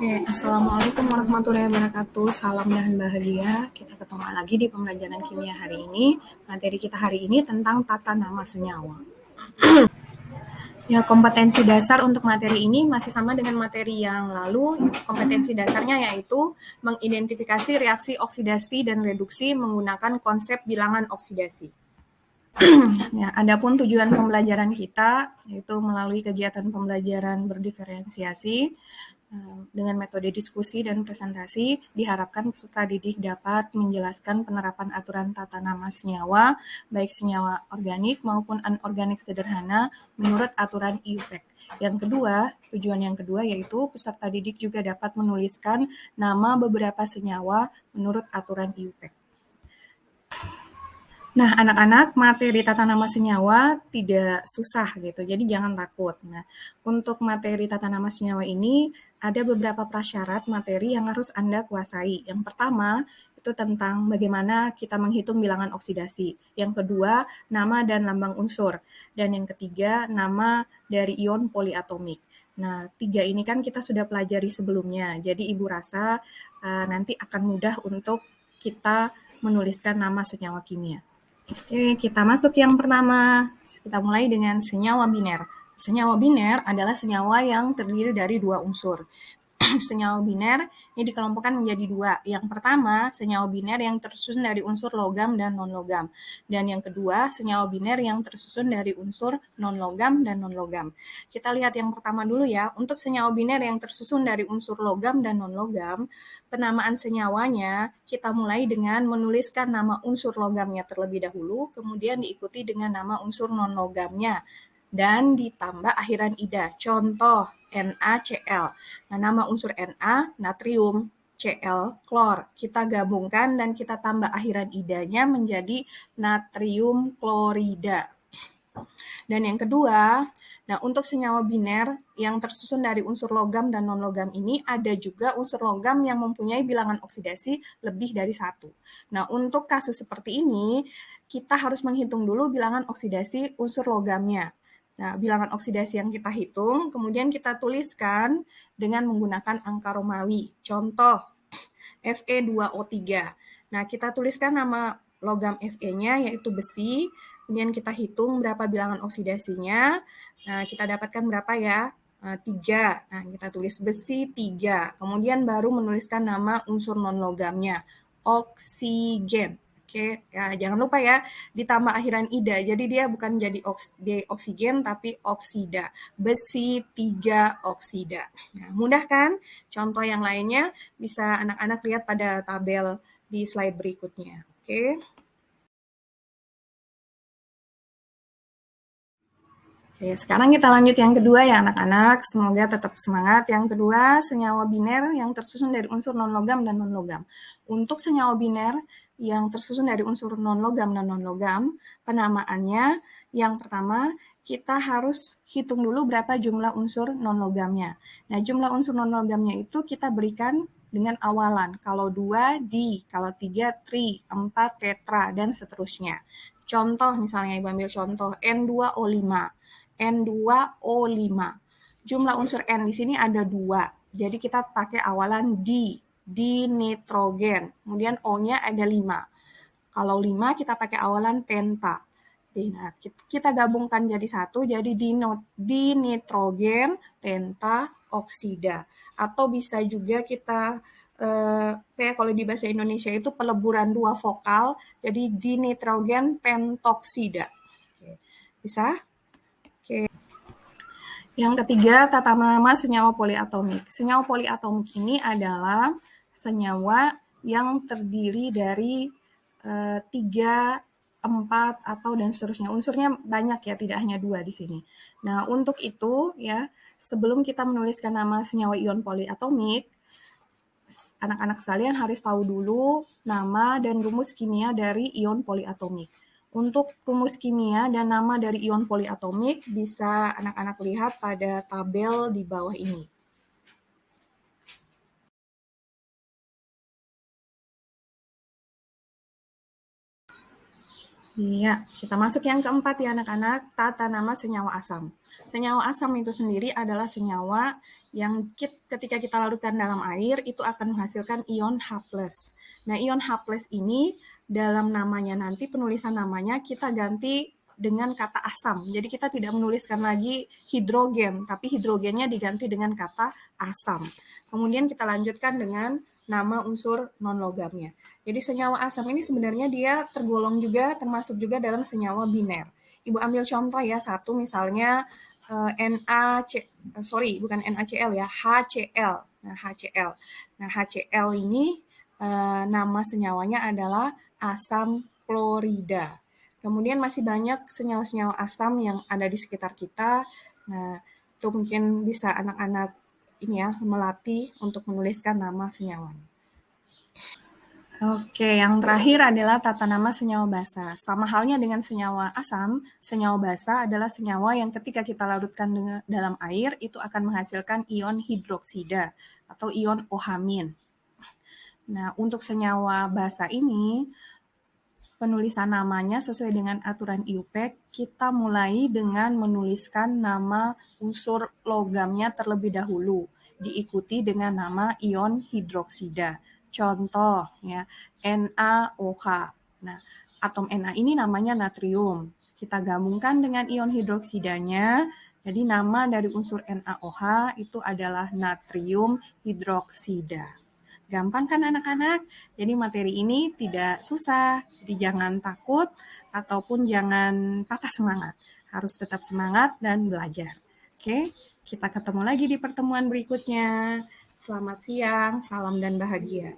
Oke, Assalamualaikum warahmatullahi wabarakatuh. Salam dan bahagia. Kita ketemu lagi di pembelajaran kimia hari ini. Materi kita hari ini tentang tata nama senyawa. Ya, kompetensi dasar untuk materi ini masih sama dengan materi yang lalu. Kompetensi dasarnya yaitu mengidentifikasi reaksi oksidasi dan reduksi menggunakan konsep bilangan oksidasi. Ya, adapun tujuan pembelajaran kita yaitu melalui kegiatan pembelajaran berdiferensiasi dengan metode diskusi dan presentasi, diharapkan peserta didik dapat menjelaskan penerapan aturan tata nama senyawa, baik senyawa organik maupun anorganik sederhana, menurut aturan IUPAC. Yang kedua, tujuan yang kedua yaitu peserta didik juga dapat menuliskan nama beberapa senyawa menurut aturan IUPAC. Nah, anak-anak, materi tata nama senyawa tidak susah gitu, jadi jangan takut. Nah, untuk materi tata nama senyawa ini ada beberapa prasyarat materi yang harus Anda kuasai. Yang pertama, itu tentang bagaimana kita menghitung bilangan oksidasi. Yang kedua, nama dan lambang unsur. Dan yang ketiga, nama dari ion poliatomik. Nah, tiga ini kan kita sudah pelajari sebelumnya, jadi Ibu rasa nanti akan mudah untuk kita menuliskan nama senyawa kimia. Oke, kita masuk yang pertama. Kita mulai dengan senyawa biner. Senyawa biner adalah senyawa yang terdiri dari dua unsur. Senyawa biner ini dikelompokkan menjadi dua. Yang pertama, senyawa biner yang tersusun dari unsur logam dan non-logam. Dan yang kedua, senyawa biner yang tersusun dari unsur non-logam dan non-logam. Kita lihat yang pertama dulu ya. Untuk senyawa biner yang tersusun dari unsur logam dan non-logam, penamaan senyawanya kita mulai dengan menuliskan nama unsur logamnya terlebih dahulu, kemudian diikuti dengan nama unsur non-logamnya dan ditambah akhiran ida. Contoh, NaCl. Nah, nama unsur Na, natrium, Cl, klor. Kita gabungkan dan kita tambah akhiran idanya menjadi natrium klorida. Dan yang kedua, nah untuk senyawa biner yang tersusun dari unsur logam dan non-logam ini ada juga unsur logam yang mempunyai bilangan oksidasi lebih dari 1. Nah, untuk kasus seperti ini, kita harus menghitung dulu bilangan oksidasi unsur logamnya. Nah, bilangan oksidasi yang kita hitung, kemudian kita tuliskan dengan menggunakan angka Romawi. Contoh, Fe2O3. Nah, kita tuliskan nama logam Fe-nya yaitu besi, kemudian kita hitung berapa bilangan oksidasinya. Nah, kita dapatkan berapa ya? 3. Nah, kita tulis besi 3. Kemudian baru menuliskan nama unsur non-logamnya, oksigen. Oke, ya jangan lupa ya, ditambah akhiran ida. Jadi dia bukan jadi oksigen, tapi oksida. Besi 3 oksida. Nah, mudah kan? Contoh yang lainnya bisa anak-anak lihat pada tabel di slide berikutnya. Oke. Oke, sekarang kita lanjut yang kedua ya anak-anak. Semoga tetap semangat. Yang kedua, senyawa biner yang tersusun dari unsur non-logam dan non-logam. Untuk senyawa biner yang tersusun dari unsur non-logam dan non-logam, penamaannya yang pertama, kita harus hitung dulu berapa jumlah unsur non-logamnya. Nah, jumlah unsur non-logamnya itu kita berikan dengan awalan. Kalau 2, di. Kalau 3, tri. 4, tetra. Dan seterusnya. Contoh, misalnya Ibu ambil contoh, N2O5. N2O5. Jumlah unsur N di sini ada 2. Jadi kita pakai awalan di nitrogen. Kemudian O-nya ada 5. Kalau 5 kita pakai awalan penta. Nah, kita gabungkan jadi satu, jadi di nitrogen penta oksida. Atau bisa juga kita kayak kalau di bahasa Indonesia itu peleburan dua vokal, jadi di nitrogen pentoksida. Oke. Bisa? Oke. Yang ketiga, tata nama senyawa poliatomik. Senyawa poliatomik ini adalah senyawa yang terdiri dari 3, 4, atau dan seterusnya. Unsurnya banyak ya, tidak hanya 2 di sini. Nah, untuk itu ya, sebelum kita menuliskan nama senyawa ion poliatomik, anak-anak sekalian harus tahu dulu nama dan rumus kimia dari ion poliatomik. Untuk rumus kimia dan nama dari ion poliatomik bisa anak-anak lihat pada tabel di bawah ini. Iya, kita masuk yang keempat ya anak-anak, tata nama senyawa asam. Senyawa asam itu sendiri adalah senyawa yang ketika kita larutkan dalam air itu akan menghasilkan ion H+. Nah, ion H+ ini dalam namanya nanti penulisan namanya kita ganti dengan kata asam. Jadi kita tidak menuliskan lagi hidrogen, tapi hidrogennya diganti dengan kata asam. Kemudian kita lanjutkan dengan nama unsur non-logamnya. Jadi senyawa asam ini sebenarnya dia tergolong juga, termasuk juga dalam senyawa biner. Ibu ambil contoh ya, satu misalnya bukan NaCl ya, HCl. Nah, HCl. Nah, HCl ini nama senyawanya adalah asam klorida. Kemudian masih banyak senyawa-senyawa asam yang ada di sekitar kita. Nah, itu mungkin bisa anak-anak ini ya melatih untuk menuliskan nama senyawa. Oke, yang terakhir adalah tata nama senyawa basa. Sama halnya dengan senyawa asam, senyawa basa adalah senyawa yang ketika kita larutkan dalam air itu akan menghasilkan ion hidroksida atau ion OH-. Nah, untuk senyawa basa ini penulisan namanya sesuai dengan aturan IUPAC, kita mulai dengan menuliskan nama unsur logamnya terlebih dahulu, diikuti dengan nama ion hidroksida. Contoh ya, NaOH. Nah, atom Na ini namanya natrium. Kita gabungkan dengan ion hidroksidanya, jadi nama dari unsur NaOH itu adalah natrium hidroksida. Gampang kan anak-anak? Jadi materi ini tidak susah, jadi jangan takut ataupun jangan patah semangat. Harus tetap semangat dan belajar. Oke, kita ketemu lagi di pertemuan berikutnya. Selamat siang, salam dan bahagia.